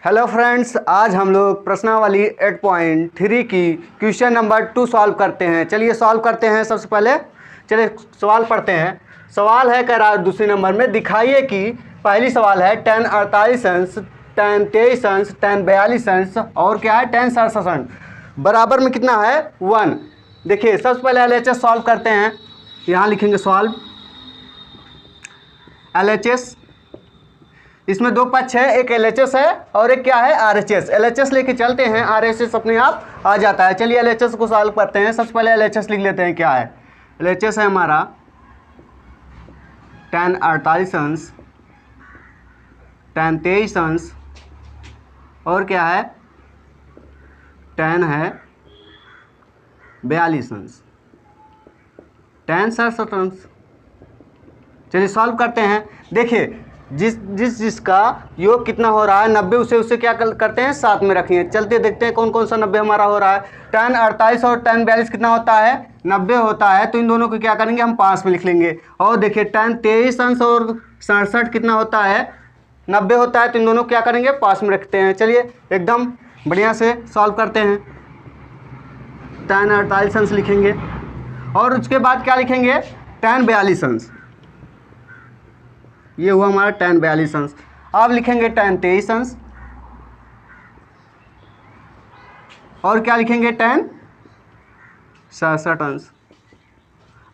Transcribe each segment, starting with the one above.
Hello friends, आज हम लोग प्रश्नावली 8.3 की क्वेश्चन नंबर 2 सॉल्व करते हैं। चलिए सॉल्व करते हैं। सबसे पहले चलिए सवाल पढ़ते हैं। सवाल है कह रहा है दूसरे नंबर में, दिखाइए कि पहली सवाल है tan 48 अंश, tan 23 अंश, tan 42 अंश और क्या है tan 67 अंश बराबर में कितना है 1। देखिए सबसे पहले LHS सॉल्व करते हैं। यहाँ लिखेंगे सॉल्व LHS। इसमें दो पक्ष है, एक LHS है और एक क्या है RHS। LHS लेके चलते हैं, RHS अपने आप आ जाता है। चलिए LHS को सॉल्व करते हैं। सबसे पहले LHS लिख लेते हैं। क्या है LHS है हमारा tan 48 अंश, tan 23 अंश और क्या है tan है 42 अंश, tan 67 अंश। चलिए सॉल्व करते हैं। देखिए जिसका योग कितना हो रहा है 90, उसे क्या करते हैं साथ में रखिए। चलते देखते हैं कौन कौन सा 90 हमारा हो रहा है। tan 48 और tan 42 कितना होता है 90 होता है, तो इन दोनों को क्या करेंगे हम पास में लिख लेंगे। और देखिए tan 23 अंश और 67 कितना होता है 90 होता है, तो इन दोनों को क्या करेंगे पास में रखते हैं। चलिए एकदम बढ़िया से सॉल्व करते हैं। tan 48 अंश लिखेंगे और उसके बाद क्या लिखेंगे tan 42 अंश। ये हुआ हमारा tan 42 अंश। अब लिखेंगे tan 23 अंश और क्या लिखेंगे tan 67 अंश।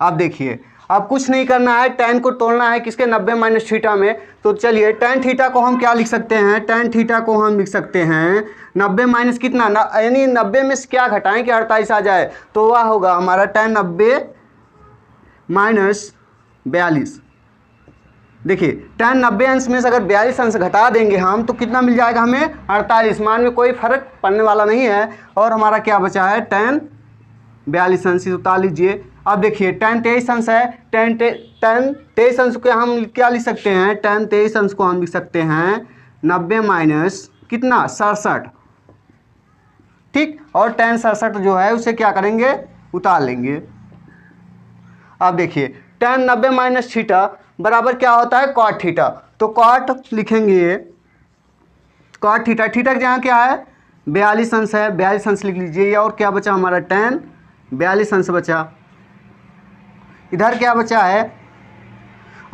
अब देखिए अब कुछ नहीं करना है, tan को तोड़ना है किसके 90 माइनस थीटा में। तो चलिए tan थीटा को हम क्या लिख सकते हैं, tan थीटा को हम लिख सकते हैं 90 माइनस कितना यानी 90 में से क्या घटाएं कि 48 आ जाए, तो वह होगा हमारा tan 90 माइनस 42। देखिए tan 90 अंश में से अगर 42 अंश घटा देंगे हम तो कितना मिल जाएगा हमें 48। मान में कोई फर्क पड़ने वाला नहीं है। और हमारा क्या बचा है tan 42 अंश, उतार लीजिए। अब देखिए tan 23 अंश है, tan 23 अंश को हम क्या लिख सकते हैं, tan 23 अंश को हम लिख सकते हैं 90 माइनस कितना 67। ठीक, और tan 67 जो है उसे क्या करेंगे उतार लेंगे। अब देखिए tan 90 माइनस थीटा बराबर क्या होता है cot थीटा। तो cot लिखेंगे cot थीटा, थीटा के जहाँ क्या है 42 अंश है, 42 अंश लिख लीजिए। और क्या बचा हमारा tan 42 अंश बचा। इधर क्या बचा है,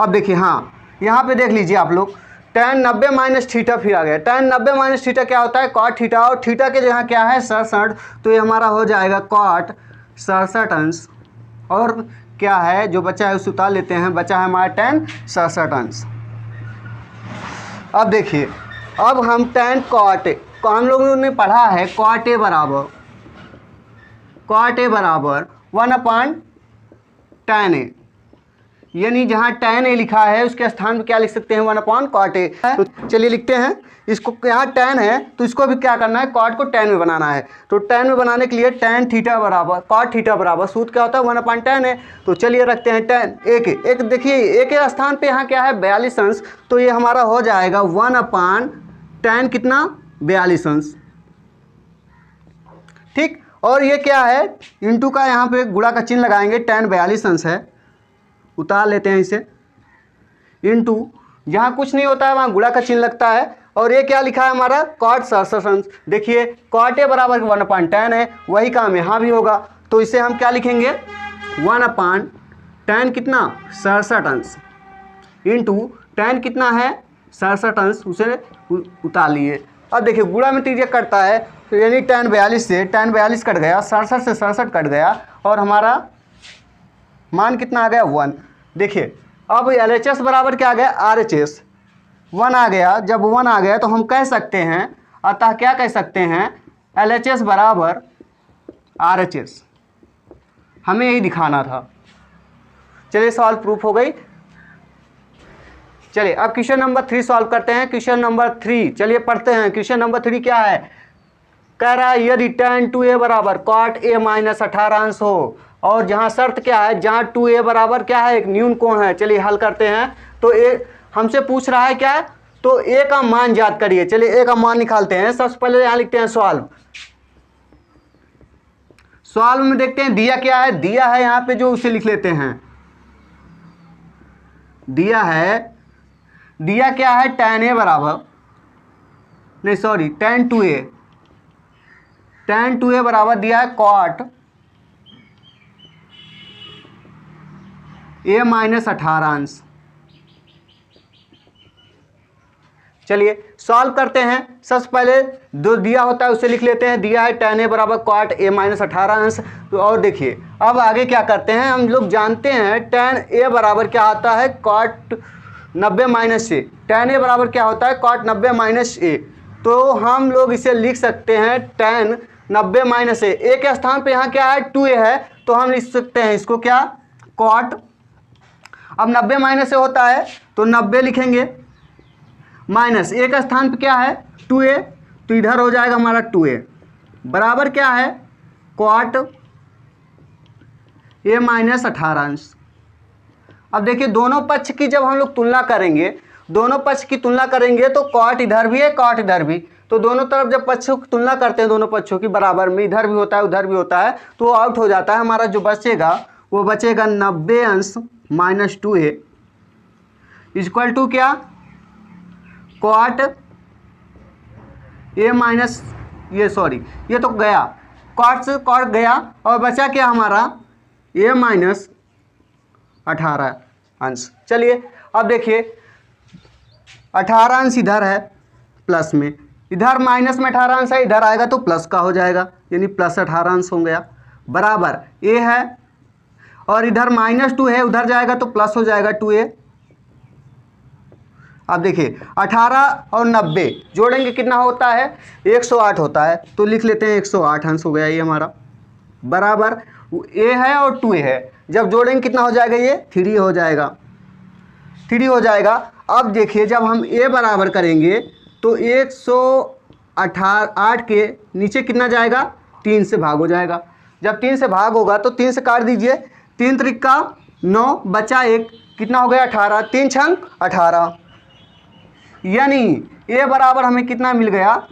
अब देखिए हाँ यहाँ पे देख लीजिए आप लोग tan 90 माइनस थीटा फिर आ गया। tan 90 माइनस थीटा क्या होता है cot थीटा, और थीटा के जहाँ क्या है 67, तो ये हमारा हो जाएगा cot 67 अंश। और क्या है जो बचा है उसे उतार लेते हैं, बचा है हमारा tan 67 अंश। अब देखिए अब हम tan cot को हम लोगों ने पढ़ा है cot a बराबर 1/tan a, यानी जहाँ tan a लिखा है उसके स्थान पे क्या लिख सकते हैं 1/cot a। तो चलिए लिखते हैं इसको, यहाँ tan है तो इसको भी क्या करना है cot को tan में बनाना है। तो tan में बनाने के लिए tan थीटा बराबर cot थीटा बराबर सूत्र क्या होता है 1/tan है। तो चलिए रखते हैं tan एक देखिए एक के स्थान पे यहाँ क्या है 42 अंश, तो ये हमारा हो जाएगा 1/tan कितना 42 अंश। ठीक, और ये क्या है इंटू का यहाँ पे गुणा का चिन्ह लगाएंगे, tan 42 अंश है, उतार लेते हैं इसे, इंटू जहाँ कुछ नहीं होता है वहाँ गुणा का चिन्ह लगता है। और ये क्या लिखा है हमारा cot 67 अंश। देखिए cot a बराबर 1/tan है, वही काम यहाँ भी होगा। तो इसे हम क्या लिखेंगे 1/tan कितना 67 अंश इंटू tan कितना है 67 अंश, उसे उतार लिए। अब देखिए गुणा में त्रिज्या कटता है, तो यानी tan 42 से tan 42 कट गया, 67 से 67 कट गया और हमारा मान कितना आ गया 1। देखिए अब LHS बराबर क्या आ गया RHS 1 आ गया। जब 1 आ गया तो हम कह सकते हैं, अतः क्या कह सकते हैं LHS बराबर RHS, हमें यही दिखाना था। चलिए सवाल प्रूफ हो गई। चलिए अब क्वेश्चन नंबर 3 सॉल्व करते हैं। क्वेश्चन नंबर 3 चलिए पढ़ते हैं। क्वेश्चन नंबर 3 क्या है, कह रहा है यदि tan 2a बराबर cot a माइनस 18 अंश हो, और जहाँ शर्त क्या है जहाँ 2a बराबर क्या है एक न्यून कोण है। चलिए हल करते हैं। तो a हमसे पूछ रहा है क्या है, तो a का मान ज्ञात करिए। चलिए a का मान निकालते हैं। सबसे पहले यहाँ लिखते हैं सॉल्व में देखते हैं दिया क्या है, दिया है यहाँ पे जो उसे लिख लेते हैं। दिया क्या है tan a बराबर नहीं sorry tan 2a, tan 2a बराबर दिया है cot a माइनस 18 अंश। चलिए सॉल्व करते हैं। सबसे पहले जो दिया होता है उसे लिख लेते हैं। दिया है tan a बराबर cot a माइनस 18 अंश। तो और देखिए अब आगे क्या करते हैं, हम लोग जानते हैं tan a बराबर क्या आता है cot 90 minus a। tan a बराबर क्या होता है cot 90 माइनस a। तो हम लोग इसे लिख सकते हैं tan 90 माइनस a। a के स्थान पे यहाँ क्या है 2a है, तो हम लिख सकते हैं इसको क्या cot, अब 90 माइनस a होता है तो 90 लिखेंगे, माइनस a का स्थान पे क्या है 2a, तो इधर हो जाएगा हमारा 2a बराबर क्या है cot a माइनस 18 अंश। अब देखिए दोनों पक्ष की जब हम लोग तुलना करेंगे, दोनों पक्ष की तुलना करेंगे तो cot इधर भी है cot इधर भी, तो दोनों तरफ जब पक्षों की तुलना करते हैं दोनों पक्षों की बराबर में, इधर भी होता है उधर भी होता है, तो आउट हो जाता है। हमारा जो बचेगा वो बचेगा 90 अंश माइनस 2a इक्वल टू क्या cot a माइनस, ये सॉरी ये तो गया cot से cot गया और बचा क्या हमारा a माइनस 18 अंश। चलिए अब देखिए 18 अंश इधर है प्लस में, इधर माइनस में 18 अंश है, इधर आएगा तो प्लस का हो जाएगा, यानी प्लस 18 अंश हो गया बराबर a है, और इधर माइनस 2 है उधर जाएगा तो प्लस हो जाएगा 2a। अब देखिए 18 और 90 जोड़ेंगे कितना होता है 108 होता है, तो लिख लेते हैं 108 अंश हो गया ये हमारा बराबर a है और 2a है, जब जोड़ेंगे कितना हो जाएगा ये 3 हो जाएगा, 3 हो जाएगा। अब देखिए जब हम a बराबर करेंगे तो 108 के नीचे कितना जाएगा 3 से भाग हो जाएगा, जब 3 से भाग होगा तो 3 से काट दीजिए, 3 त्रिका 9 बचा 1 कितना हो गया 18, 3 छंग 18, यानी a बराबर हमें कितना मिल गया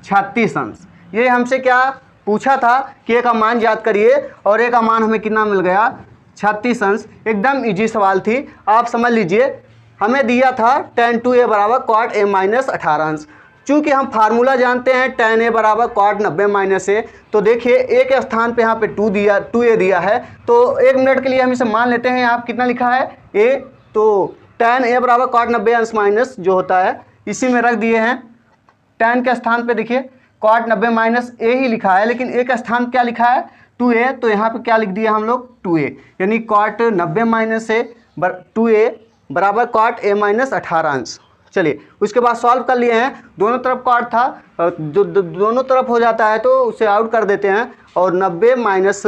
36 अंश। ये हमसे क्या पूछा था कि a का मान याद करिए और a का मान हमें कितना मिल गया 36 अंश। एकदम इजी सवाल थी, आप समझ लीजिए। हमें दिया था tan 2a बराबर cot a माइनस 18 अंश। चूँकि हम फार्मूला जानते हैं tan a बराबर cot 90 माइनस a, तो देखिए a के स्थान पे यहाँ पे 2a दिया है, तो 1 मिनट के लिए हम इसे मान लेते हैं। यहाँ कितना लिखा है a, तो tan a बराबर cot 90 अंश माइनस जो होता है इसी में रख दिए हैं। tan के स्थान पे देखिए cot 90 माइनस a ही लिखा है, लेकिन a का स्थान क्या लिखा है 2a, तो यहाँ पे क्या लिख दिया हम लोग 2a, यानी cot 90 माइनस a 2a बराबर cot a माइनस 18 अंश। चलिए उसके बाद सॉल्व कर लिए हैं, दोनों तरफ cot था, दोनों तरफ हो जाता है तो उसे आउट कर देते हैं, और 90 माइनस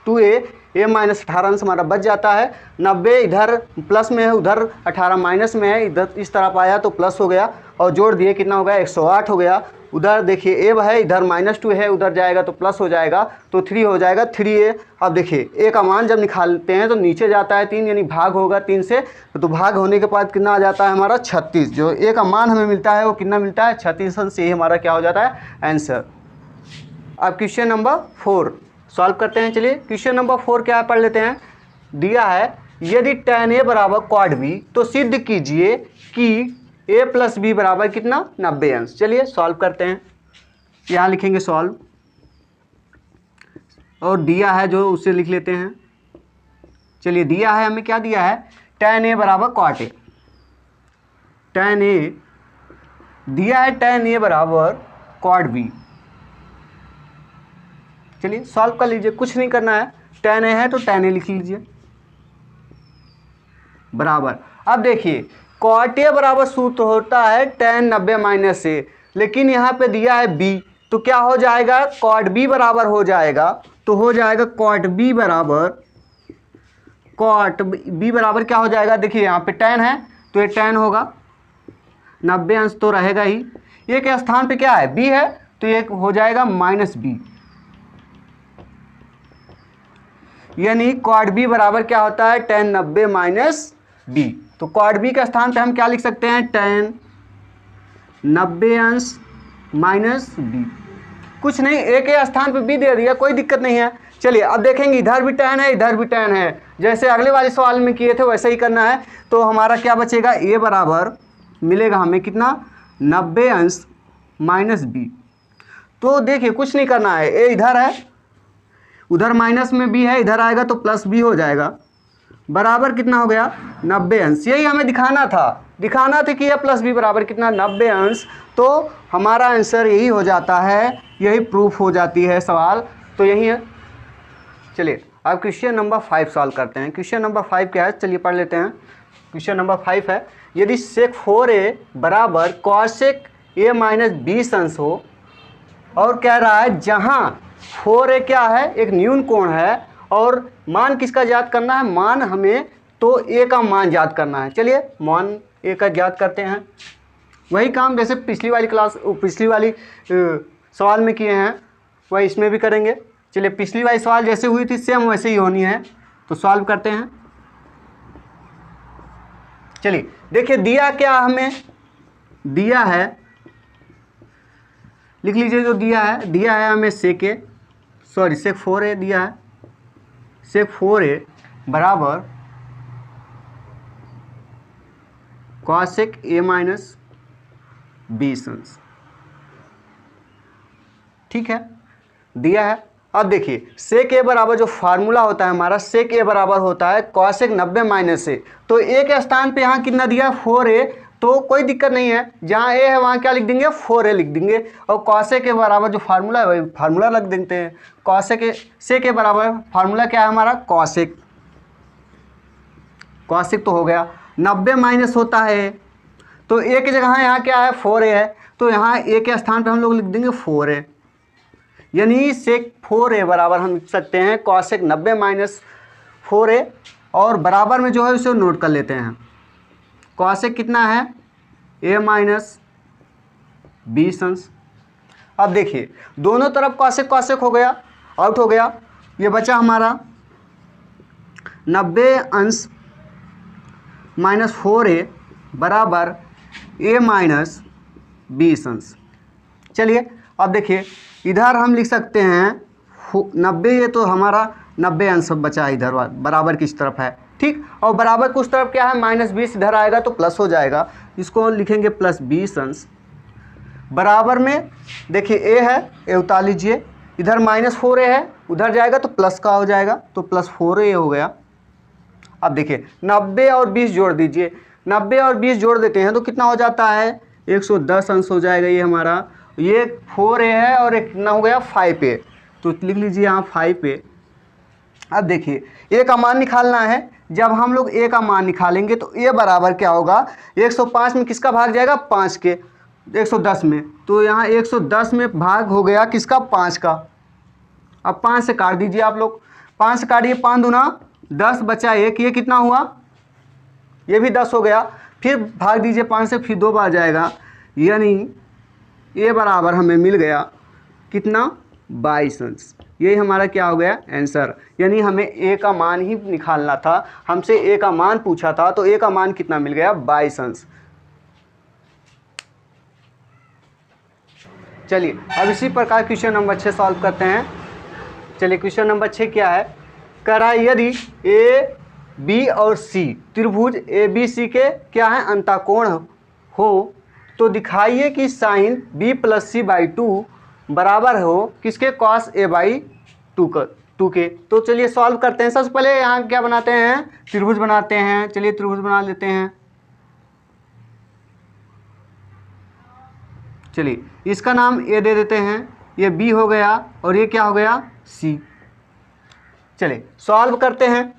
2a a माइनस 18 अंश हमारा बच जाता है। 90 इधर प्लस में है उधर 18 माइनस में है, इधर इस तरफ आया तो प्लस हो गया, और जोड़ दिए कितना हो गया 108 हो गया। उधर देखिए a है इधर माइनस 2 है, उधर जाएगा तो प्लस हो जाएगा, तो 3 हो जाएगा 3a। अब देखिए a का मान जब निकालते हैं तो नीचे जाता है 3, यानी भाग होगा 3 से, तो भाग होने के बाद कितना आ जाता है हमारा 36। जो a का मान हमें मिलता है वो कितना मिलता है 36 अंश। ये हमारा क्या हो जाता है आंसर। अब क्वेश्चन नंबर 4 सॉल्व करते हैं। चलिए क्वेश्चन नंबर 4 क्या पढ़ लेते हैं। दिया है यदि tan a बराबर cot b तो सिद्ध कीजिए कि a प्लस b बराबर कितना 90 अंश। चलिए सॉल्व करते हैं, यहाँ लिखेंगे सॉल्व, और दिया है जो उसे लिख लेते हैं। चलिए दिया है हमें क्या दिया है tan a बराबर cot a, tan a दिया है tan a बराबर cot b। चलिए सॉल्व कर लीजिए, कुछ नहीं करना है, tan a है तो tan a लिख लीजिए बराबर। अब देखिए cot a बराबर सूत्र होता है tan 90 माइनस a, लेकिन यहाँ पे दिया है b, तो क्या हो जाएगा cot b बराबर हो जाएगा, तो हो जाएगा cot b बराबर क्या हो जाएगा, देखिए यहाँ पे tan है तो ये tan होगा, 90 अंश तो रहेगा ही, ये के स्थान पे क्या है b है तो ये हो जाएगा माइनस b, यानी cot b बराबर क्या होता है tan 90 माइनस b। तो cot b के स्थान पे हम क्या लिख सकते हैं tan 90 अंश माइनस b। कुछ नहीं, a के स्थान पे b दे दिया, कोई दिक्कत नहीं है। चलिए अब देखेंगे इधर भी tan है इधर भी tan है, जैसे अगले वाले सवाल में किए थे वैसे ही करना है। तो हमारा क्या बचेगा a बराबर मिलेगा हमें कितना 90 अंश माइनस बी। तो देखिए कुछ नहीं करना है, ए इधर है, उधर माइनस में बी है, इधर आएगा तो प्लस बी हो जाएगा, बराबर कितना हो गया 90 अंश। यही हमें दिखाना था कि ये प्लस बी बराबर कितना 90 अंश। तो हमारा आंसर यही हो जाता है, यही प्रूफ हो जाती है सवाल, तो यही है। चलिए अब क्वेश्चन नंबर 5 सॉल्व करते हैं। क्वेश्चन नंबर 5 क्या है, चलिए पढ़ लेते हैं। क्वेश्चन नंबर 5 है, यदि सेक 4a बराबर कॉसेक a माइनस 20 अंश हो, और कह रहा है जहाँ 4a क्या है, एक न्यून कोण है, और मान किसका ज्ञात करना है, मान हमें तो a का मान ज्ञात करना है। चलिए मान a का ज्ञात करते हैं, वही काम जैसे पिछली वाली सवाल में किए हैं वही इसमें भी करेंगे। चलिए पिछली वाली सवाल जैसे हुई थी सेम वैसे ही होनी है, तो सॉल्व करते हैं। चलिए देखिए दिया क्या हमें, दिया है, लिख लीजिए जो दिया है हमें सेक 4a दिया है, सेक 4a बराबर कॉसेक a माइनस 20 अंश। ठीक है, दिया है। अब देखिए सेक a बराबर जो फार्मूला होता है हमारा, सेक a बराबर होता है कॉसेक 90 माइनस a। तो a के स्थान पे यहाँ कितना दिया 4a, तो कोई दिक्कत नहीं है, जहाँ a है वहाँ क्या लिख देंगे 4a लिख देंगे, और कॉसेक a बराबर जो फार्मूला है वही फार्मूला रख देते हैं। कॉसेक सेक a बराबर फार्मूला क्या है हमारा कॉसेक तो हो गया 90 माइनस होता है, तो a की जगह यहाँ क्या है 4a है, तो यहाँ a के स्थान पे हम लोग लिख देंगे 4a, यानी सेक 4a बराबर हम लिख सकते हैं कॉसेक 90 माइनस 4a, और बराबर में जो है उसे नोट कर लेते हैं। कॉसेक कितना है a माइनस 20 अंश। अब देखिए दोनों तरफ कॉसेक हो गया, आउट हो गया, ये बचा हमारा 90 अंश माइनस 4a बराबर a माइनस 20 अंश। चलिए अब देखिए इधर हम लिख सकते हैं 90, ये तो हमारा 90 अंश बचा इधर बराबर किस तरफ है, ठीक, और बराबर कुछ तरफ क्या है माइनस 20, इधर आएगा तो प्लस हो जाएगा, इसको लिखेंगे प्लस 20 अंश। बराबर में देखिए a है, a उतार लीजिए, इधर माइनस 4a है, उधर जाएगा तो प्लस का हो जाएगा, तो प्लस 4a हो गया। अब देखिए 90 और 20 जोड़ दीजिए, 90 और 20 जोड़ देते हैं तो कितना हो जाता है 110 अंश हो जाएगा। ये हमारा ये 4a है और एक कितना हो गया 5a, तो लिख लीजिए यहाँ 5a। अब देखिए a का मान निकालना है, जब हम लोग a का मान निकालेंगे तो a बराबर क्या होगा 105 में किसका भाग जाएगा 5 के, 110 में, तो यहाँ 110 में भाग हो गया किसका 5 का। अब 5 से काट दीजिए आप लोग, 5 से काटिए, 5 दूना 10 बचा 1, ये कितना हुआ, ये भी 10 हो गया, फिर भाग दीजिए 5 से, फिर 2 बार जाएगा, यानी a बराबर हमें मिल गया कितना 22 अंश। यही हमारा क्या हो गया आंसर, यानी हमें a का मान ही निकालना था, हमसे a का मान पूछा था, तो a का मान कितना मिल गया 22 अंश। चलिए अब इसी प्रकार क्वेश्चन नंबर 6 सॉल्व करते हैं। चलिए क्वेश्चन नंबर 6 क्या है, कह रहा है यदि a b और c त्रिभुज a b c के क्या है अंतःकोण हो, तो दिखाइए कि sine b plus c by 2 बराबर हो किसके कॉस a बाई 2 के। तो चलिए सॉल्व करते हैं। सबसे पहले यहाँ क्या बनाते हैं, त्रिभुज बनाते हैं। चलिए त्रिभुज बना लेते हैं। चलिए इसका नाम a दे देते हैं, ये b हो गया और ये क्या हो गया c। चलिए सॉल्व करते हैं।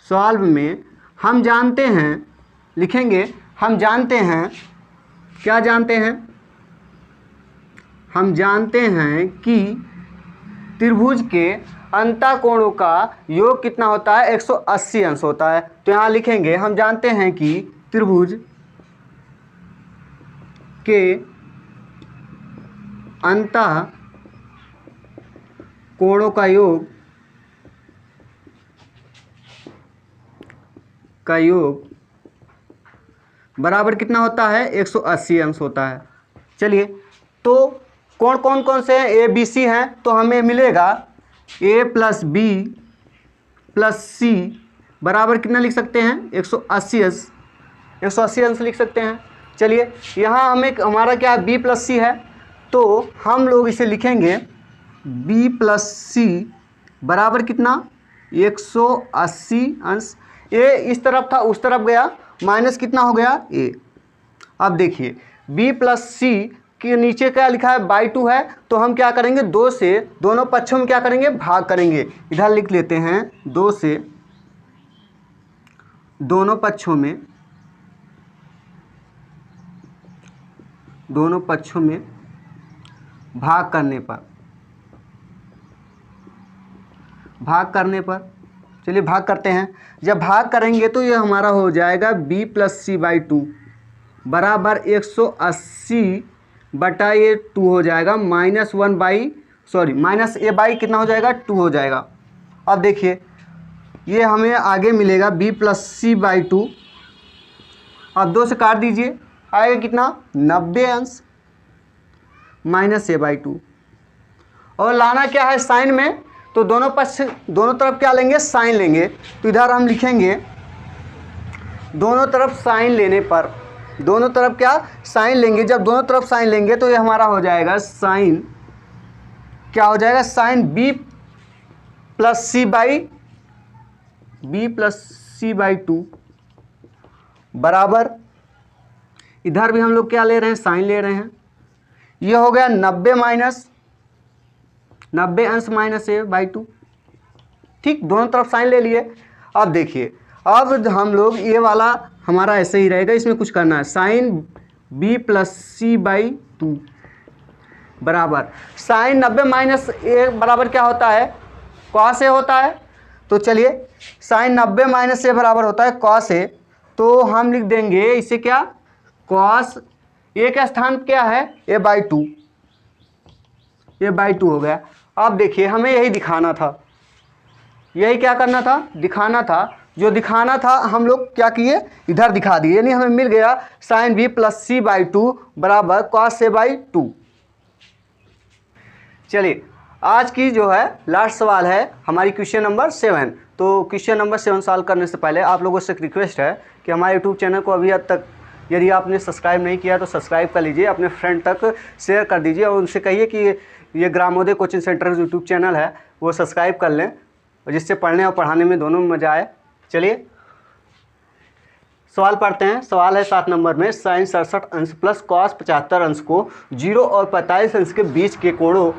सॉल्व में हम जानते हैं, लिखेंगे हम जानते हैं, क्या जानते हैं, हम जानते हैं कि त्रिभुज के अंतःकोणों का योग कितना होता है 180 अंश होता है। तो यहाँ लिखेंगे हम जानते हैं कि त्रिभुज के अंतःकोणों का योग बराबर कितना होता है 180 अंश होता है। चलिए तो कौन से ए बी सी हैं, तो हमें मिलेगा a प्लस बी प्लस सी बराबर कितना लिख सकते हैं 180 अंश लिख सकते हैं। चलिए यहाँ हमें हमारा क्या है, बी प्लस सी है, तो हम लोग इसे लिखेंगे बी प्लस सी बराबर कितना 180 अंश। ए इस तरफ था उस तरफ गया, माइनस कितना हो गया ए। अब देखिए b प्लस सी के नीचे क्या लिखा है बाई 2 है, तो हम क्या करेंगे 2 से दोनों पक्षों में क्या करेंगे भाग करेंगे। इधर लिख लेते हैं 2 से दोनों पक्षों में भाग करने पर चलिए भाग करते हैं। जब भाग करेंगे तो ये हमारा हो जाएगा b प्लस सी बाई 2 बराबर 180 बटा ये 2 हो जाएगा माइनस ए बाई कितना हो जाएगा 2 हो जाएगा। अब देखिए ये हमें आगे मिलेगा b प्लस सी बाई 2, अब 2 से काट दीजिए, आएगा कितना 90 अंश माइनस ए बाई 2। और लाना क्या है साइन में, तो दोनों तरफ क्या लेंगे साइन लेंगे। तो इधर हम लिखेंगे दोनों तरफ साइन लेने पर, दोनों तरफ क्या साइन लेंगे। जब दोनों तरफ साइन लेंगे तो ये हमारा हो जाएगा साइन, क्या हो जाएगा sine b plus c by 2 बराबर, इधर भी हम लोग क्या ले रहे हैं साइन ले रहे हैं, ये हो गया 90 अंश माइनस ए बाई 2। ठीक, दोनों तरफ साइन ले लिए। अब देखिए अब हम लोग ये वाला हमारा ऐसे ही रहेगा, इसमें कुछ करना है, sine b plus c by 2 बराबर साइन 90 माइनस ए बराबर क्या होता है कॉस ए होता है। तो चलिए साइन 90 माइनस ए बराबर होता है कॉस ए, तो हम लिख देंगे इसे क्या कॉस ए का स्थान क्या है ए बाई 2 हो गया। अब देखिए हमें यही दिखाना था, यही क्या करना था दिखाना था, जो दिखाना था हम लोग क्या किए इधर दिखा दिए, यानी हमें मिल गया sine b plus c by 2 बराबर कॉस ए बाई 2। चलिए आज की जो है लास्ट सवाल है हमारी क्वेश्चन नंबर 7। तो क्वेश्चन नंबर 7 सॉल्व करने से पहले आप लोगों से एक रिक्वेस्ट है कि हमारे यूट्यूब चैनल को अभी तक यदि आपने सब्सक्राइब नहीं किया तो सब्सक्राइब कर लीजिए, अपने फ्रेंड तक शेयर कर दीजिए और उनसे कहिए कि ये ग्रामोदय कोचिंग सेंटर यूट्यूब चैनल है वो सब्सक्राइब कर लें, जिससे पढ़ने और पढ़ाने में दोनों में मज़ा आए। चलिए सवाल पढ़ते हैं। सवाल है 7 नंबर में, साइन 67 अंश प्लस कॉस 75 अंश को 0 और 45 अंश के बीच के कोणों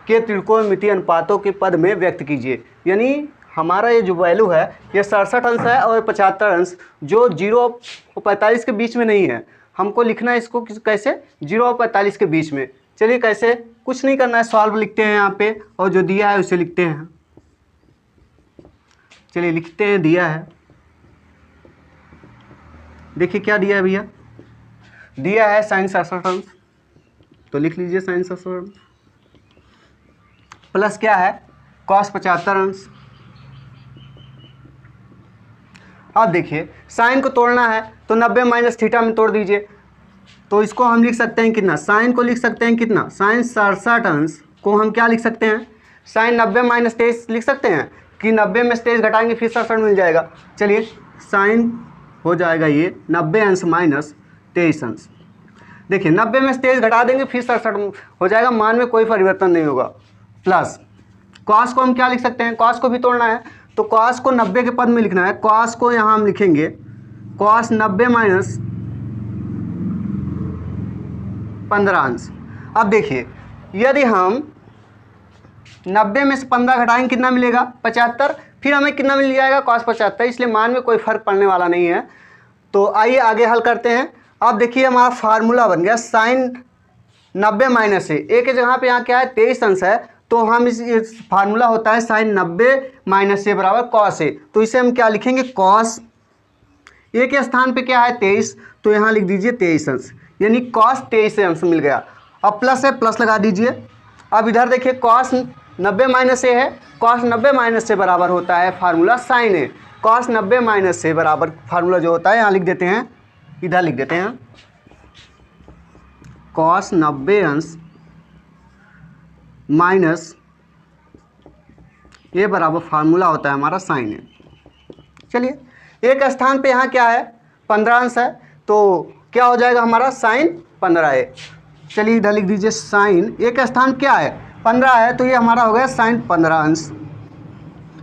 के त्रिकोणमितीय अनुपातों के पद में व्यक्त कीजिए। यानी हमारा ये जो वैल्यू है ये 67 अंश है और 75 अंश जो 0 और 45 के बीच में नहीं है, हमको लिखना है इसको कैसे 0 और 45 के बीच में। चलिए कैसे, कुछ नहीं करना है, सॉल्व लिखते हैं यहाँ पे और जो दिया है उसे लिखते हैं। चलिए लिखते हैं, दिया है, देखिए क्या दिया है भैया, दिया है साइन 67 अंश, तो लिख लीजिए साइन 67 अंश प्लस क्या है कॉस 75 अंश। अब देखिए साइन को तोड़ना है तो 90 माइनस थीटा में तोड़ दीजिए, तो इसको हम लिख सकते हैं कितना, साइन को लिख सकते हैं कितना साइन 67 अंश को हम क्या लिख सकते हैं साइन 90 माइनस 23 लिख सकते हैं कि 90 में 23 घटाएंगे फिर 67 मिल जाएगा। चलिए साइन हो जाएगा ये 90 अंश माइनस 23 अंश। देखिए 90 में 23 घटा देंगे फिर 67 हो जाएगा, मान में कोई परिवर्तन नहीं होगा। प्लस कॉस को हम क्या लिख सकते हैं, कॉस को भी तोड़ना है तो कॉस को 90 के पद में लिखना है, कॉस को यहाँ हम लिखेंगे कॉस 90 माइनस 15 अंश। अब देखिए यदि हम 90 में से 15 घटाएंगे कितना मिलेगा 75, फिर हमें कितना मिल जाएगा cos 75, इसलिए मान में कोई फर्क पड़ने वाला नहीं है। तो आइए आगे हल करते हैं। अब देखिए हमारा फार्मूला बन गया साइन 90 माइनस ए के जगह पे यहाँ क्या है 23 अंश है, तो हम इस फार्मूला होता है साइन 90 माइनस ए बराबर कॉस ए, तो इसे हम क्या लिखेंगे कॉस ए के स्थान पे क्या है 23, तो यहाँ लिख दीजिए 23 अंश, यानी कॉस 23 अंश मिल गया। अब प्लस है प्लस लगा दीजिए। अब इधर देखिए कॉस 90 माइनस ए है, कॉस 90 माइनस से बराबर होता है फार्मूला साइन ए, कॉस 90 माइनस से बराबर फार्मूला जो होता है यहाँ लिख देते हैं, इधर लिख देते हैं कॉस 90 अंश माइनस ए बराबर फार्मूला होता है हमारा साइन ए। चलिए एक स्थान पे यहाँ क्या है 15 अंश है, तो क्या हो जाएगा हमारा साइन 15a। चलिए इधर लिख दीजिए साइन, एक स्थान क्या है 15 है, तो ये हमारा हो गया साइन 15 अंश।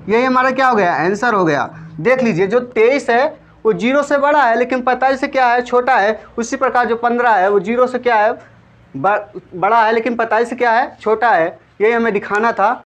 यही हमारा क्या हो गया आंसर हो गया। देख लीजिए जो 23 है वो 0 से बड़ा है, लेकिन 45 से क्या है छोटा है। उसी प्रकार जो 15 है वो 0 से क्या है बड़ा है, लेकिन 45 से क्या है छोटा है। यही हमें दिखाना था।